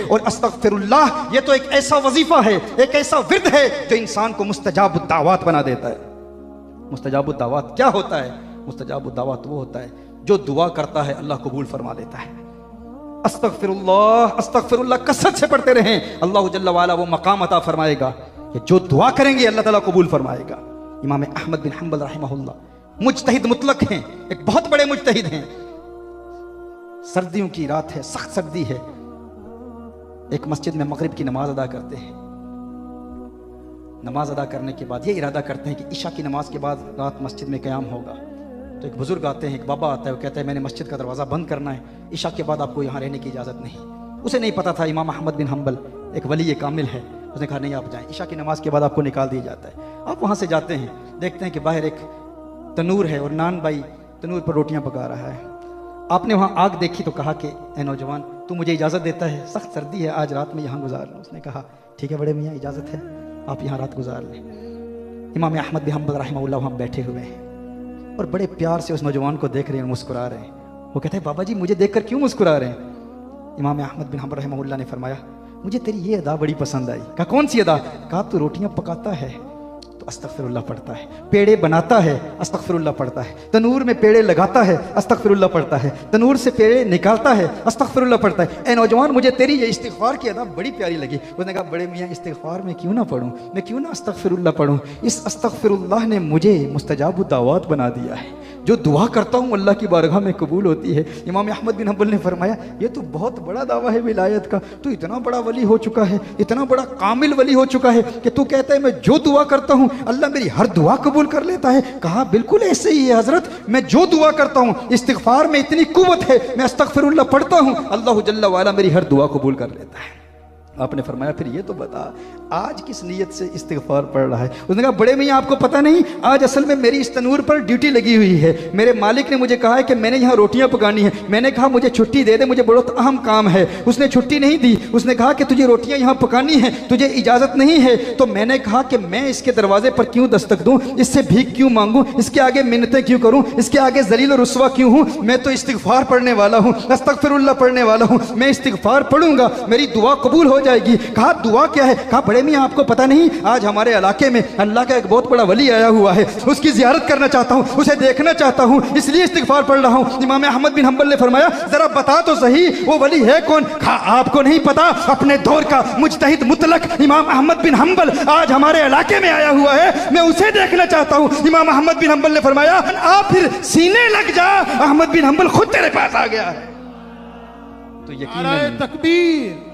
और अस्तगफिरुल्लाह ये तो एक ऐसा वजीफा है, एक ऐसा विर्द है जो इंसान को मुस्तजाबुद दावत बना देता है। मुस्तजाबुद दावत क्या होता है? मुस्तजाबुद दावत वो होता है जो दुआ करता है अल्लाह कबूल फरमा लेता है। अस्तगफिरुल्लाह अस्तगफिरुल्लाह कसरत से पढ़ते रहें, अल्लाह जल्ला वाला वो मकाम अता फरमाएगा कि जो दुआ करेंगे अल्लाह ताला कबूल फरमाएगा। इमाम अहमद बिन हंबल रहमहुल्लाह मुज्तहिद मुतलक हैं, एक बहुत बड़े मुज्तहिद हैं। सर्दियों की रात है, सख्त सर्दी है, एक मस्जिद में मगरिब की नमाज अदा करते हैं। नमाज अदा करने के बाद ये इरादा करते हैं कि इशा की नमाज के बाद रात मस्जिद में क़याम होगा। तो एक बुजुर्ग आते हैं, एक बाबा आता है, वो कहता है मैंने मस्जिद का दरवाज़ा बंद करना है, इशा के बाद आपको यहाँ रहने की इजाज़त नहीं। उसे नहीं पता था इमाम अहमद बिन हंबल एक वली कामिल है। उसने कहा नहीं आप जाएं, इशा की नमाज के बाद आपको निकाल दिया जाता है। आप वहाँ से जाते हैं, देखते हैं कि बाहर एक तनूर है और नान भाई तनूर पर रोटियाँ पका रहा है। आपने वहाँ आग देखी तो कहा कि ए नौजवान तू मुझे इजाज़त देता है, सख्त सर्दी है, आज रात में यहाँ गुजार लूँ। उसने कहा ठीक है बड़े मियाँ इजाज़त है, आप यहाँ रात गुजार लें। इमाम अहमद बिन हंबल रहमहुल्लाह वहाँ बैठे हुए हैं और बड़े प्यार से उस नौजवान को देख रहे हैं, मुस्कुरा रहे हैं। वो कहते हैं बाबा जी मुझे देखकर क्यों मुस्कुरा रहे हैं? इमाम अहमद बिन हंबल रहमहुल्लाह ने फरमाया मुझे तेरी ये अदा बड़ी पसंद आई। कहा कौन सी अदा? कहा तू रोटियां पकाता है तो अस्तगफिरुल्लाह पढ़ता है, पेड़े बनाता है अस्तगफिरुल्लाह पढ़ता है, तनूर में पेड़े लगाता है अस्तगफिरुल्लाह पढ़ता है, तनूर से पेड़े निकालता है अस्तगफिरुल्लाह पढ़ता है। ए नौजवान मुझे तेरी ये इस्तिगफार की अदा बड़ी प्यारी लगी। उसने कहा बड़े मियाँ इस्तिगफार में क्यों ना पढ़ूँ, मैं क्यों ना अस्तगफिरुल्लाह पढ़ूँ? इस अस्तगफिरुल्लाह ने मुझे मुस्तजाबुद दावत बना दिया है, जो दुआ करता हूँ अल्लाह की बारगाह में कबूल होती है। इमाम अहमद बिन हंबल ने फरमाया ये तो बहुत बड़ा दावा है विलायत का, तू इतना बड़ा वली हो चुका है, इतना बड़ा कामिल वली हो चुका है कि तू कहता है मैं जो दुआ करता हूँ अल्लाह मेरी हर दुआ कबूल कर लेता है। कहा बिल्कुल ऐसे ही है हजरत, मैं जो दुआ करता हूँ इस्तिगफार में इतनी कुव्वत है, मैं अस्तगफिरुल्लाह पढ़ता हूँ अल्लाह जल्ला वाला मेरी हर दुआ कबूल कर लेता है। आपने फरमाया फिर ये तो बता आज किस नीयत से इस्तिगफार पढ़ रहा है? उसने कहा बड़े मियाँ आपको पता नहीं, आज असल में मेरी इस तनूर पर ड्यूटी लगी हुई है। मेरे मालिक ने मुझे कहा है कि मैंने यहाँ रोटियाँ पकानी है। मैंने कहा मुझे छुट्टी दे दे, मुझे बहुत अहम काम है। उसने छुट्टी नहीं दी। उसने कहा कि तुझे रोटियाँ यहाँ पकानी है, तुझे इजाज़त नहीं है। तो मैंने कहा कि मैं इसके दरवाजे पर क्यों दस्तक दूँ, इससे भीख क्यों मांगूँ, इसके आगे मिन्नतें क्यों करूँ, इसके आगे जलील और रुस्वा क्यों हूँ? मैं तो इस्तिगफार पढ़ने वाला हूँ, अस्तगफिरुल्लाह पढ़ने वाला हूँ। मैं इस्तिगफार पढ़ूंगा, मेरी दुआ कबूल हो जाएगी। कहा दुआ क्या है? कहा बड़े मियाँ आपको पता नहीं, आज हमारे इलाके में अल्लाह का एक बहुत बड़ा वली आया हुआ है, उसकी जियारत करना चाहता हूँ, उसे देखना चाहता हूँ, इसलिए इस्तिगफार पढ़ रहा हूँ। इमाम अहमद बिन हंबल ने फरमाया जरा बता तो सही वो वली है कौन? कहा आपको नहीं पता? अपने दौर का मुज्तहिद मुतलक इमाम अहमद बिन हंबल आज हमारे इलाके में आया हुआ है, मैं उसे देखना चाहता हूँ। इमाम अहमद बिन हंबल ने फरमाया आप फिर सीने लग जा, अहमद बिन हंबल खुद तेरे पास आ गया है। तो यकीन तकबीर